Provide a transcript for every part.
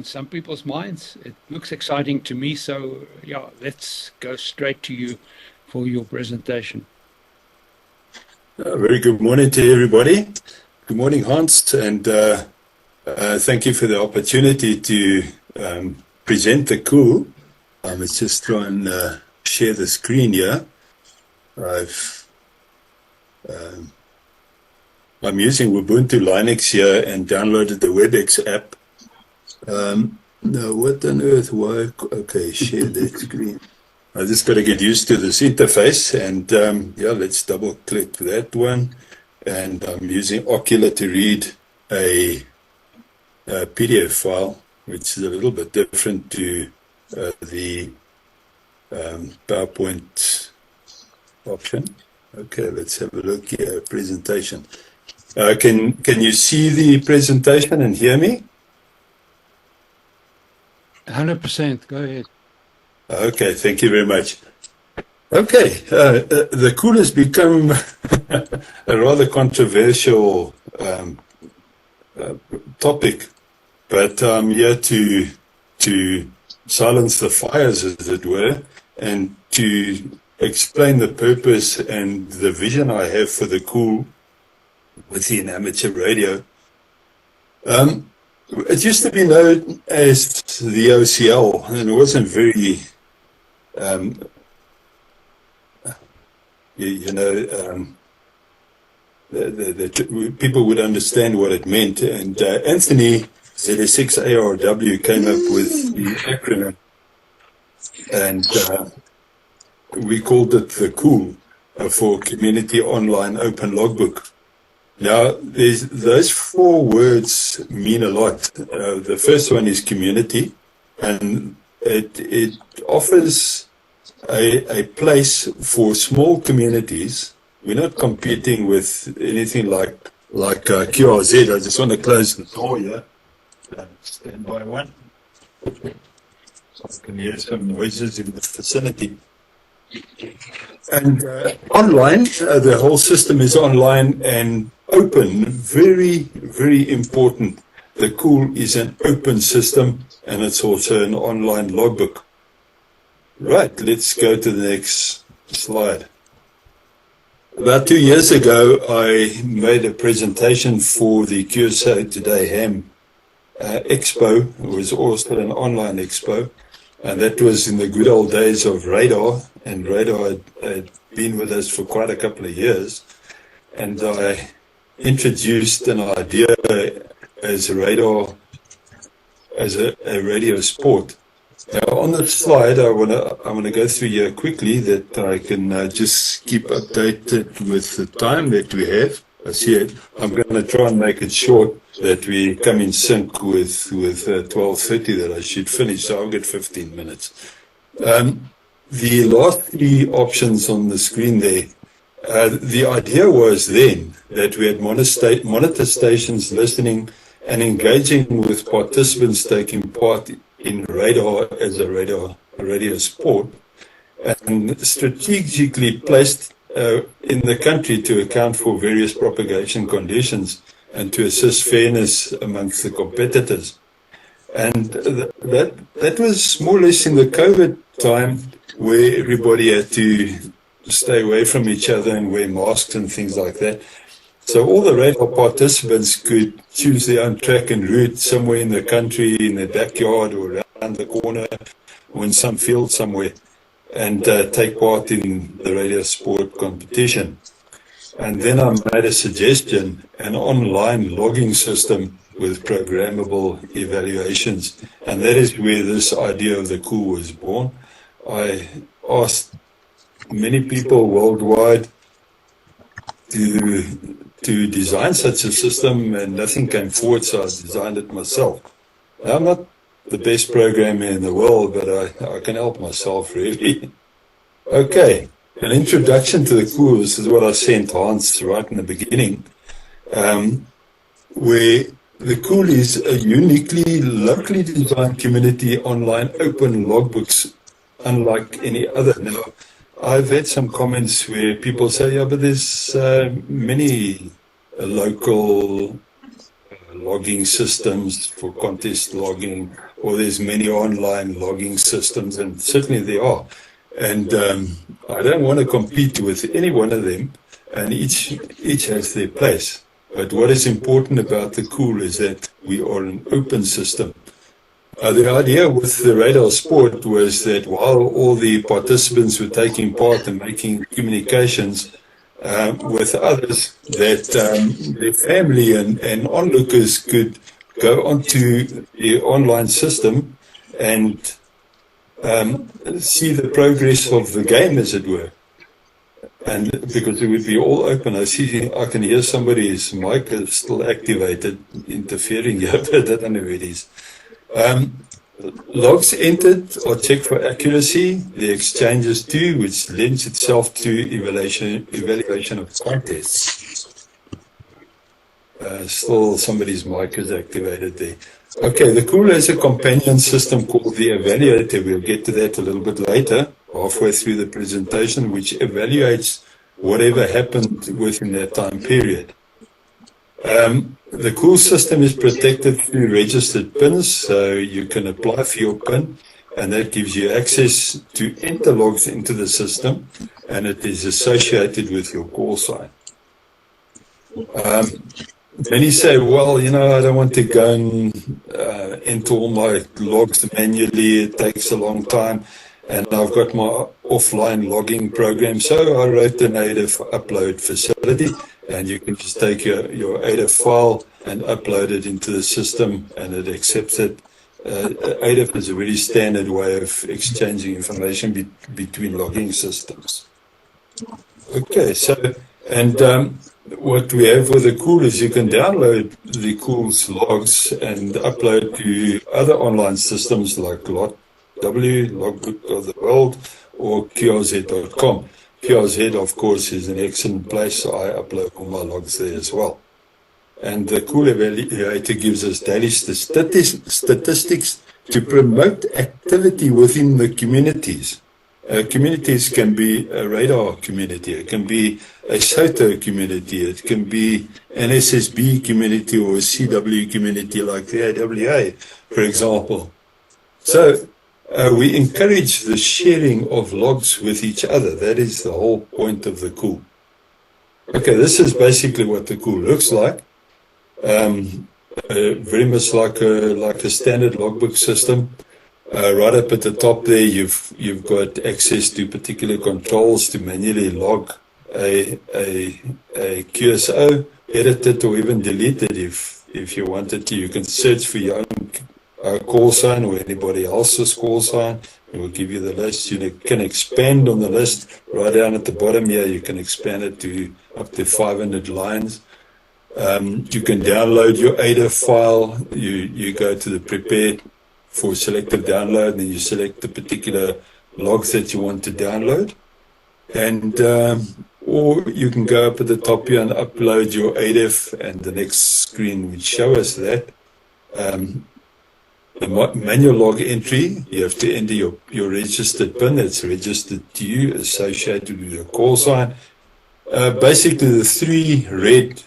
some people's minds. It looks exciting to me. So, yeah, let's go straight to you for your presentation. Very good morning to everybody. Good morning, Hans, and thank you for the opportunity to present the cool. Let's just try and share the screen here. I'm using Ubuntu Linux here and downloaded the WebEx app. Now, what on earth? Why? Okay, share that screen. I just got to get used to this interface, and yeah, let's double click that one. And I'm using Ocular to read a PDF file, which is a little bit different to the PowerPoint option. Okay, let's have a look here. Presentation. Can you see the presentation and hear me? 100%. Go ahead. Okay, thank you very much. Okay, the cool has become a rather controversial topic, but I'm here to silence the fires, as it were, and to explain the purpose and the vision I have for the cool within amateur radio. It used to be known as the OCL, and it wasn't very, people would understand what it meant. And Anthony, ZS6BNE, came up with the acronym, and we called it the COOL, for Community Online Open Logbook. Now, those four words mean a lot. The first one is community, and it offers a place for small communities. We're not competing with anything like QRZ. I just want to close the door here. Stand by one. So I can hear some noises in the vicinity. And online, the whole system is online and open. Very, very important. The cool is an open system, and it's also an online logbook. Right, let's go to the next slide. About 2 years ago, I made a presentation for the QSA Today Ham Expo. It was also an online expo. And that was in the good old days of radar, and radar had been with us for quite a couple of years. And I introduced an idea as a radar, as a radio sport. Now, on the slide, I want to go through here quickly that I can just keep updated with the time that we have. I see it. I'm going to try and make it short, that we come in sync with 12:30 that I should finish, so I'll get 15 minutes. The last three options on the screen there, the idea was then that we had monitor stations listening and engaging with participants taking part in radar as a radio sport, and strategically placed in the country to account for various propagation conditions and to assist fairness amongst the competitors. And that was more or less in the COVID time, where everybody had to stay away from each other and wear masks and things like that. So all the radar participants could choose their own track and route somewhere in the country, in their backyard or around the corner, or in some field somewhere, and take part in the radio sport competition. And then I made a suggestion, an online logging system with programmable evaluations. And that is where this idea of the cool was born. I asked many people worldwide to design such a system, and nothing came forward, so I designed it myself. Now, I'm not the best programmer in the world, but I can help myself, really. Okay, an introduction to the cool. This is what I sent Hans right in the beginning, where the cool is a uniquely, locally designed community online open logbooks, unlike any other. Now, I've had some comments where people say, yeah, but there's many local logging systems for contest logging, or there's many online logging systems, and certainly there are. And I don't want to compete with any one of them, and each has their place. But what is important about the Cool is that we are an open system. The idea with the radar sport was that while all the participants were taking part and making communications with others, that their family and onlookers could go onto the online system and see the progress of the game, as it were. And because it would be all open, I can hear somebody's mic is still activated, interfering here, but I don't know who it is. Logs entered are checked for accuracy, the exchanges too, which lends itself to evaluation of contests. Still somebody's mic is activated there. Okay, the Cool has a companion system called the Evaluator. We'll get to that a little bit later, halfway through the presentation, which evaluates whatever happened within that time period. The Cool system is protected through registered pins, so you can apply for your pin, and that gives you access to enter logs into the system, and it is associated with your call sign. Many say, well, I don't want to go and enter all my logs manually. It takes a long time, and I've got my offline logging program, so I wrote a native upload facility. And you can just take your ADIF file and upload it into the system, and it accepts it. ADIF is a very standard way of exchanging information between logging systems. Okay, so, and what we have with the Cool is you can download the Cool's logs and upload to other online systems like LotW, Logbook of the World, or QRZ.com. QRZ, of course, is an excellent place, so I upload all my logs there as well. And the Cool Evaluator gives us daily statistics to promote activity within the communities. Communities can be a radar community, it can be a SOTO community, it can be an SSB community or a CW community like the AWA, for example. So, we encourage the sharing of logs with each other. That is the whole point of the Cool. Okay, this is basically what the Cool looks like. Very much like a standard logbook system. Right up at the top there, you've got access to particular controls to manually log a QSO, edit it or even delete it if you wanted to. You can search for your own call sign or anybody else's call sign. It will give you the list. You can expand on the list right down at the bottom here. You can expand it to up to 500 lines. You can download your ADIF file. You go to the prepare for selective download, and then you select the particular logs that you want to download. And or you can go up at the top here and upload your ADIF, and the next screen will show us that. The manual log entry, you have to enter your registered PIN that's registered to you, associated with your call sign. Basically, the three red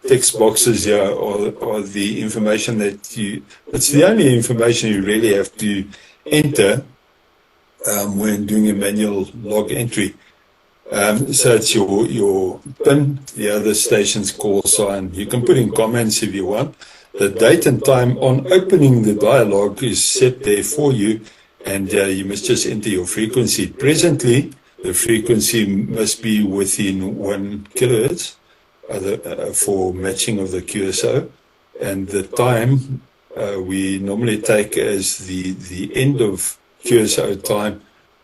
text boxes here are the information it's the only information you really have to enter when doing a manual log entry. So it's your PIN, the other station's call sign. You can put in comments if you want. The date and time on opening the dialogue is set there for you, and you must just enter your frequency. Presently, the frequency must be within 1 kilohertz for matching of the QSO, and the time we normally take as the end of QSO time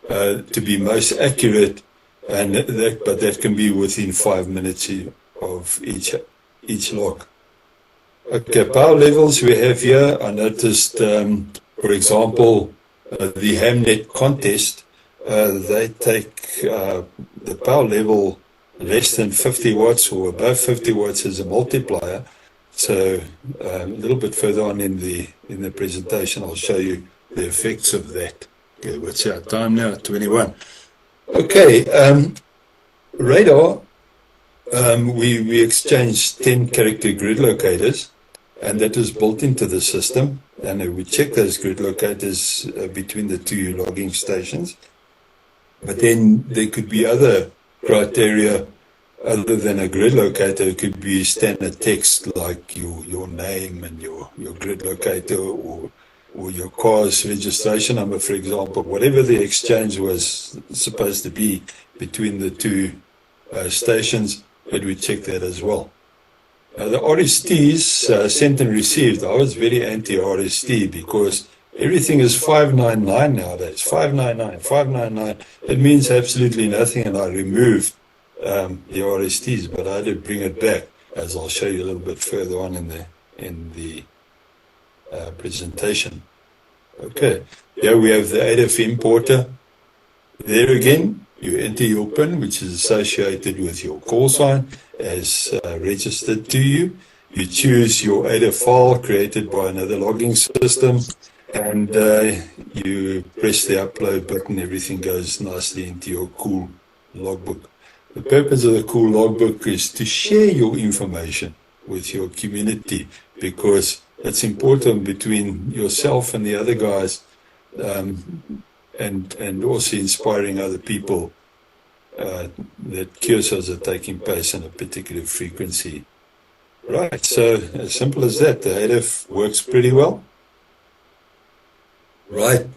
to be most accurate, but that can be within 5 minutes of each log. Okay, power levels we have here. I noticed, for example, the Hamnet contest, they take the power level less than 50 watts or above 50 watts as a multiplier. So a little bit further on in the presentation, I'll show you the effects of that. Okay, what's our time now? 21. Okay, radar. We exchanged 10 character grid locators. and that was built into the system. And it would check those grid locators between the two logging stations. But then there could be other criteria other than a grid locator. It could be standard text like your name and your grid locator, or your car's registration number, for example. Whatever the exchange was supposed to be between the two stations, it would check that as well. The RSTs, sent and received, I was very anti-RST because everything is 599 nowadays. 599, 599. It means absolutely nothing, and I removed the RSTs, but I did bring it back, as I'll show you a little bit further on in the presentation. Okay, here we have the ADF importer. There again, you enter your PIN, which is associated with your call sign as registered to you. You choose your ADF file created by another logging system, and you press the upload button. Everything goes nicely into your cool logbook. The purpose of the cool logbook is to share your information with your community, because it's important between yourself and the other guys, and also inspiring other people that QSOs are taking place on a particular frequency. Right, so as simple as that. The ADF works pretty well. Right,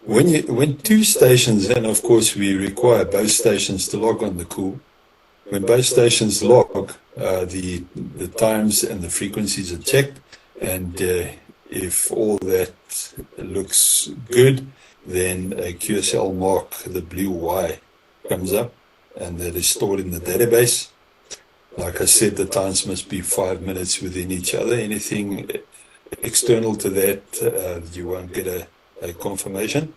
when two stations, and of course we require both stations to log on the cool. When both stations log, the times and the frequencies are checked, and if all that looks good, then a QSL mark, the blue Y, comes up, and that is stored in the database. Like I said, the times must be 5 minutes within each other. Anything external to that, you won't get a confirmation.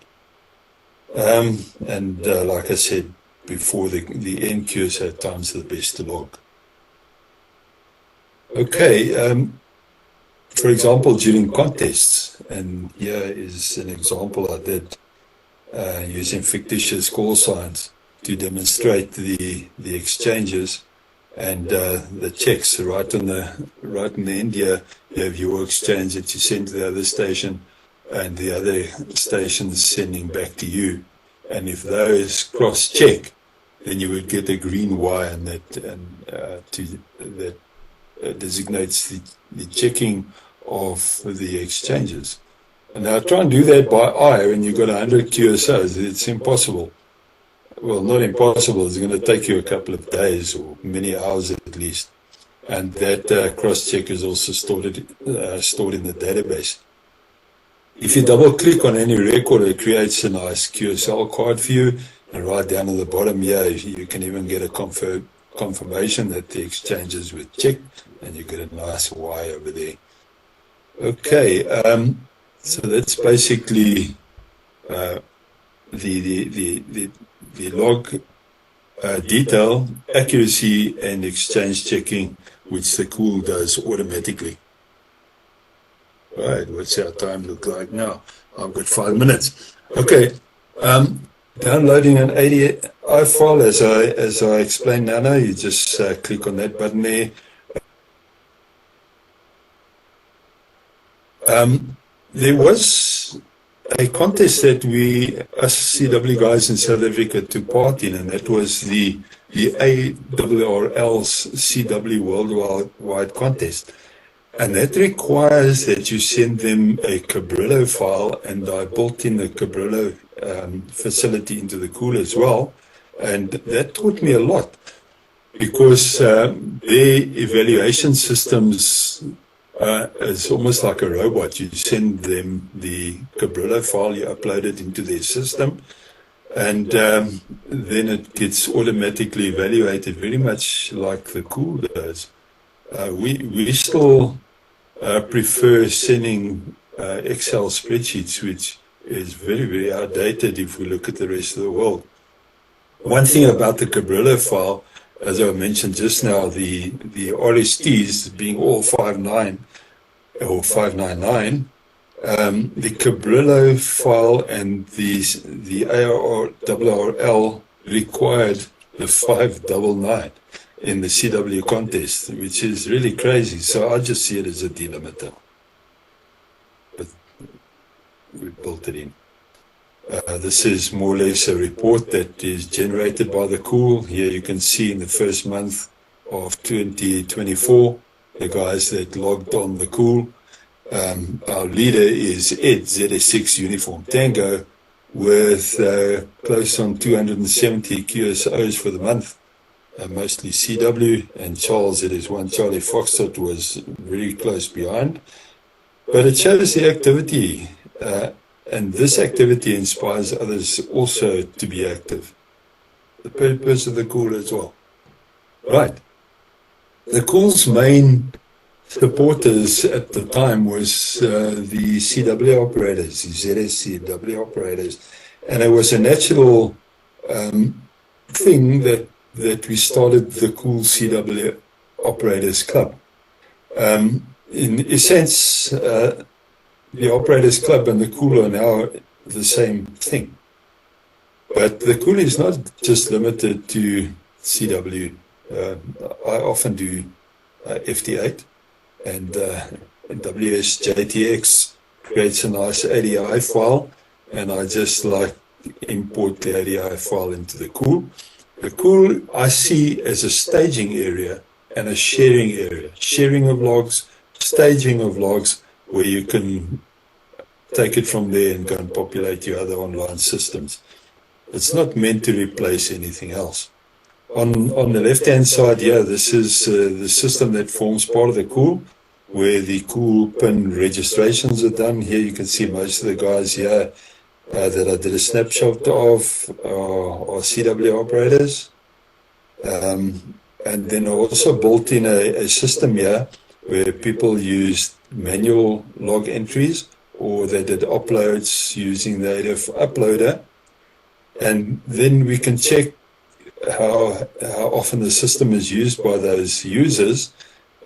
And like I said before, the end QSO times are the best to log. Okay, for example, during contests, and here is an example I did using fictitious call signs to demonstrate the exchanges and the checks. Right in the end here, you have your exchange that you send to the other station, and the other station sending back to you. And if those cross-check, then you would get a green Y, and that designates the checking of the exchanges. And now try and do that by eye when you've got 100 QSOs. It's impossible. Well, not impossible. It's going to take you a couple of days or many hours at least. And that cross-check is also stored in the database. If you double-click on any record, it creates a nice QSL card for you. And right down at the bottom here, you can even get a confirmation that the exchanges were checked, and you get a nice Y over there. Okay, so that's basically the log detail, accuracy, and exchange checking, which the cool does automatically. Right, what's our time look like now? I've got 5 minutes. Okay, downloading an ADI file, as I explained now, you just click on that button there. There was a contest that us CW guys in South Africa took part in, and that was the ARRL's CW Worldwide Contest. And that requires that you send them a Cabrillo file, and I built in the Cabrillo facility into the cool as well. And that taught me a lot, because their evaluation systems is almost like a robot. You send them the Cabrillo file, you upload it into their system, and then it gets automatically evaluated, very much like the cool does. We still prefer sending Excel spreadsheets, which is very, very outdated if we look at the rest of the world. One thing about the Cabrillo file, as I mentioned just now, the RSTs being all 59 or 599, the Cabrillo file and the ARRL required the 599. in the CW contest, which is really crazy. So I just see it as a delimiter. But we built it in. This is more or less a report that is generated by the Cool. Here you can see in the first month of 2024, the guys that logged on the Cool. Our leader is Ed, ZS6 Uniform Tango, with close on 270 QSOs for the month, mostly CW, and Charles, ZS1 Charlie Foxtrot, was very close behind. But it shows the activity, and this activity inspires others also to be active. The purpose of the Cool as well. Right. The Cool's main supporters at the time was the CW operators, the ZS CW operators. And it was a natural thing that we started the Cool CW Operators Club. In a sense, the Operators Club and the Cool are now the same thing. But the Cool is not just limited to CW. I often do FT8, and WSJTX creates a nice ADI file, and I just like import the ADI file into the Cool. The Cool I see as a staging area and a sharing area. Sharing of logs, staging of logs, where you can take it from there and go and populate your other online systems. It's not meant to replace anything else. On the left-hand side here, this is the system that forms part of the Cool, where the Cool pin registrations are done. Here you can see most of the guys here that I did a snapshot of are CW operators. And then I also built in a system here where people used manual log entries, or they did uploads using the ADF uploader. And then we can check how often the system is used by those users.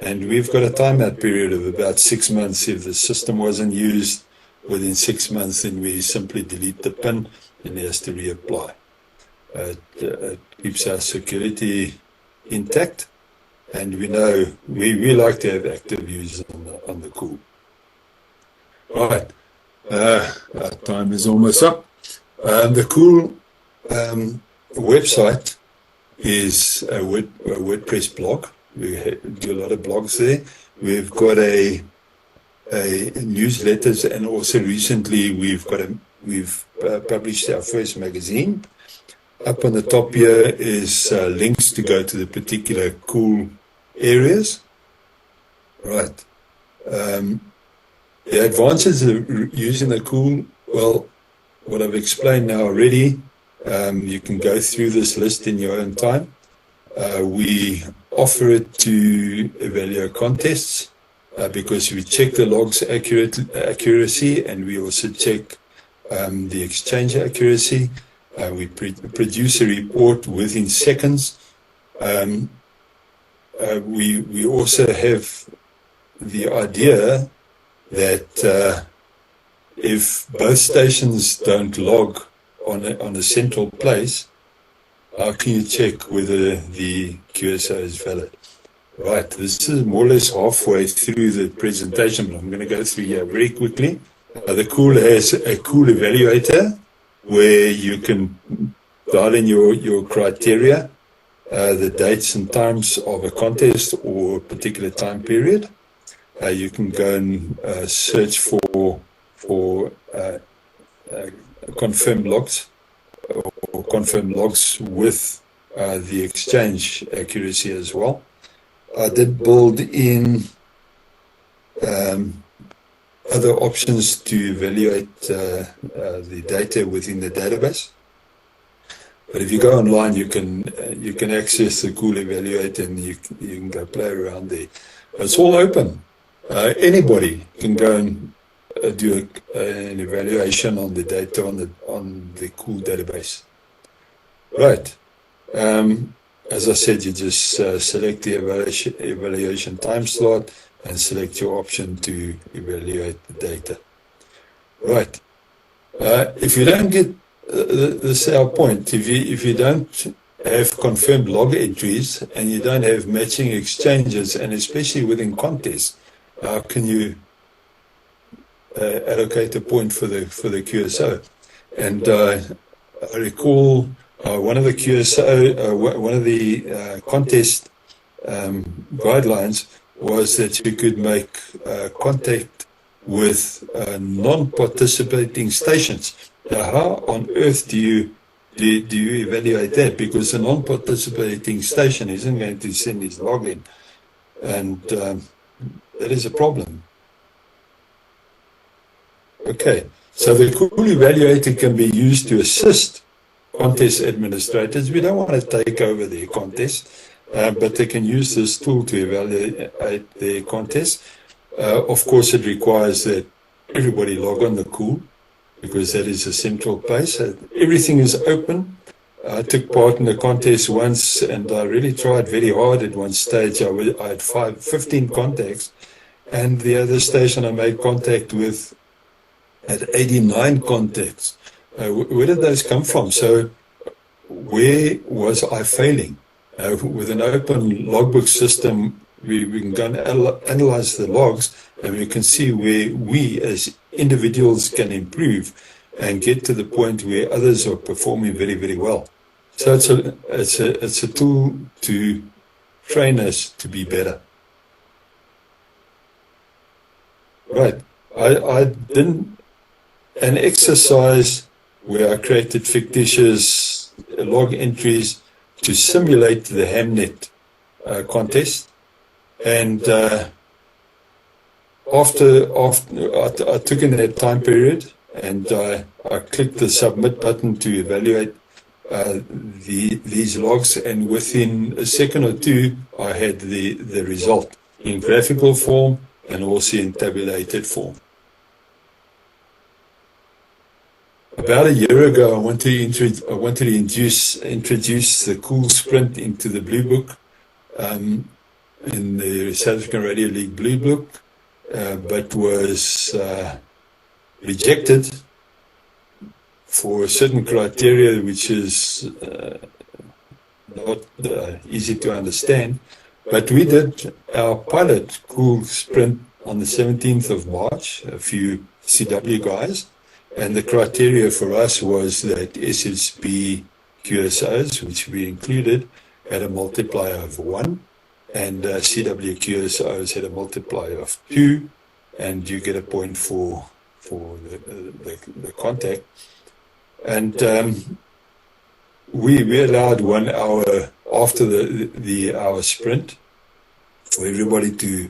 And we've got a timeout period of about 6 months. If the system wasn't used within 6 months, then we simply delete the pin and it has to reapply. It keeps our security intact, and we know we like to have active users on the Cool. Right, our time is almost up. The Cool website is a WordPress blog. We do a lot of blogs there. We've got a newsletters, and also recently we've published our first magazine. Up on the top here is links to go to the particular Cool areas. Right. The advantages of using the Cool, well, what I've explained now already. You can go through this list in your own time. We offer it to evaluate contests because we check the logs accuracy, and we also check the exchange accuracy. We produce a report within seconds. We also have the idea that if both stations don't log on a central place, how can you check whether the QSO is valid? Right, this is more or less halfway through the presentation, but I'm going to go through here very quickly. The Cool has a Cool evaluator where you can dial in your criteria, the dates and times of a contest or a particular time period. You can go and search for confirmed logs, or confirmed logs with the exchange accuracy as well. I did build in other options to evaluate the data within the database. But if you go online, you can access the Cool evaluator, and you can go play around there. It's all open. Anybody can go and do an evaluation on the data on the Cool database. Right. As I said, you just select the evaluation time slot and select your option to evaluate the data. Right. If you don't get the sale point, if you don't have confirmed log entries and you don't have matching exchanges, and especially within contests, how can you allocate a point for the QSO? And I recall one of the QSO, one of the contest guidelines was that you could make contact with non-participating stations. Now, how on earth do you evaluate that? Because a non-participating station isn't going to send his login, and that is a problem. Okay, so the cool evaluator can be used to assist contest administrators. We don't want to take over their contest, but they can use this tool to evaluate their contest. Of course, it requires that everybody log on the cool, because that is a central place. Everything is open. I took part in the contest once, and I really tried very hard at one stage. I had 15 contacts, and the other station I made contact with had 89 contacts. Where did those come from? So where was I failing? With an open logbook system, we can go and analyze the logs, and we can see where we as individuals can improve and get to the point where others are performing very, very well. So it's a tool to train us to be better. Right. I did an exercise where I created fictitious log entries to simulate the Hamnet contest, and after I took in that time period, and I clicked the submit button to evaluate these logs, and within a second or two I had the result in graphical form and also in tabulated form. About a year ago, I wanted to introduce the cool sprint into the Blue Book, in the South African Radio League Blue Book, but was rejected for a certain criteria which is not easy to understand. But we did our pilot cool sprint on the 17th of March, a few CW guys. And the criteria for us was that SSB QSOs, which we included, had a multiplier of 1, and CW QSOs had a multiplier of 2, and you get a point for the contact. And we allowed 1 hour after the hour sprint for everybody to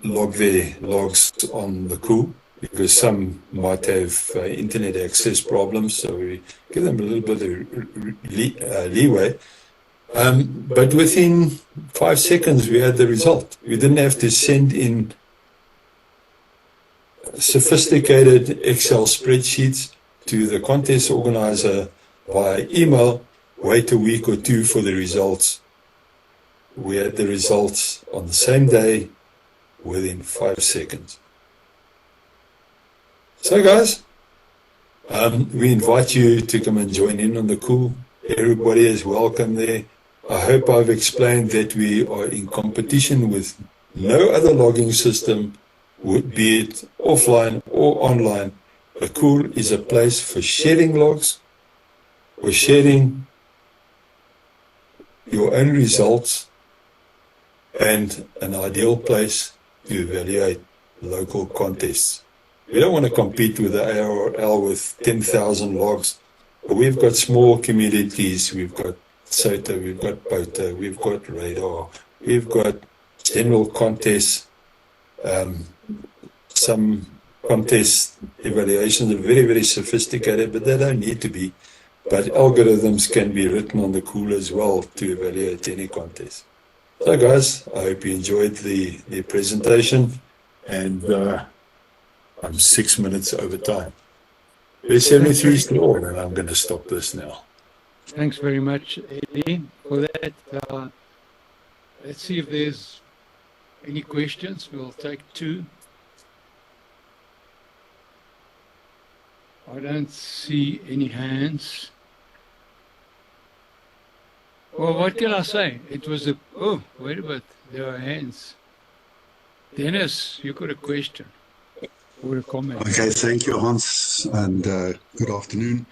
log their logs on the cool, because some might have internet access problems, so we give them a little bit of leeway. But within 5 seconds, we had the result. We didn't have to send in sophisticated Excel spreadsheets to the contest organizer via email, wait a week or 2 for the results. We had the results on the same day within 5 seconds. So guys, we invite you to come and join in on the cool. Everybody is welcome there. I hope I've explained that we are in competition with no other logging system, be it offline or online. The cool is a place for sharing logs, for sharing your own results, and an ideal place to evaluate local contests. We don't want to compete with the ARL with 10,000 logs. We've got small communities. We've got SOTA, we've got POTA, we've got Radar, we've got general contests. Some contest evaluations are very, very sophisticated, but they don't need to be. But algorithms can be written on the cool as well to evaluate any contest. So guys, I hope you enjoyed the presentation, and I'm 6 minutes over time. There's 73 still, and I'm going to stop this now. Thanks very much, Eddie, for that. Let's see if there's any questions. We'll take 2. I don't see any hands. Well, what can I say? It was a, oh, wait a bit, there are hands. Dennis, you got a question or a comment? Okay, thank you, Hans, and good afternoon.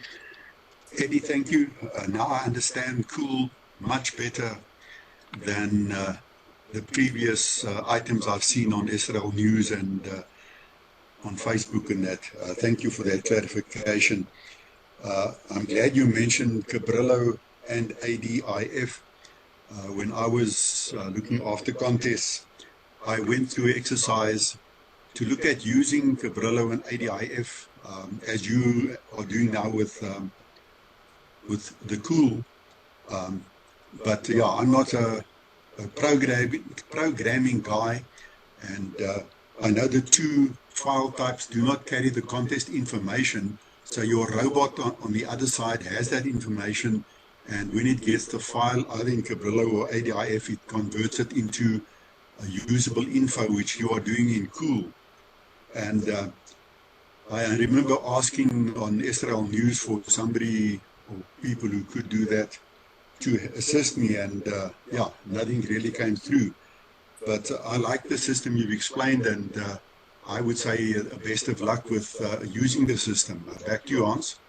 Eddie, thank you. Now I understand Cool much better than the previous items I've seen on SARL News and on Facebook and that. Thank you for that clarification. I'm glad you mentioned Cabrillo and ADIF. When I was looking after contests, I went through an exercise to look at using Cabrillo and ADIF as you are doing now with the Cool. But yeah, I'm not a programming guy, and I know the two file types do not carry the contest information, so your robot on the other side has that information, and when it gets the file either in Cabrillo or ADIF, it converts it into a usable info, which you are doing in Cool. And I remember asking on SRL News for somebody or people who could do that to assist me, and yeah, nothing really came through. But I like the system you've explained, and I would say best of luck with using the system. Back to you, Hans.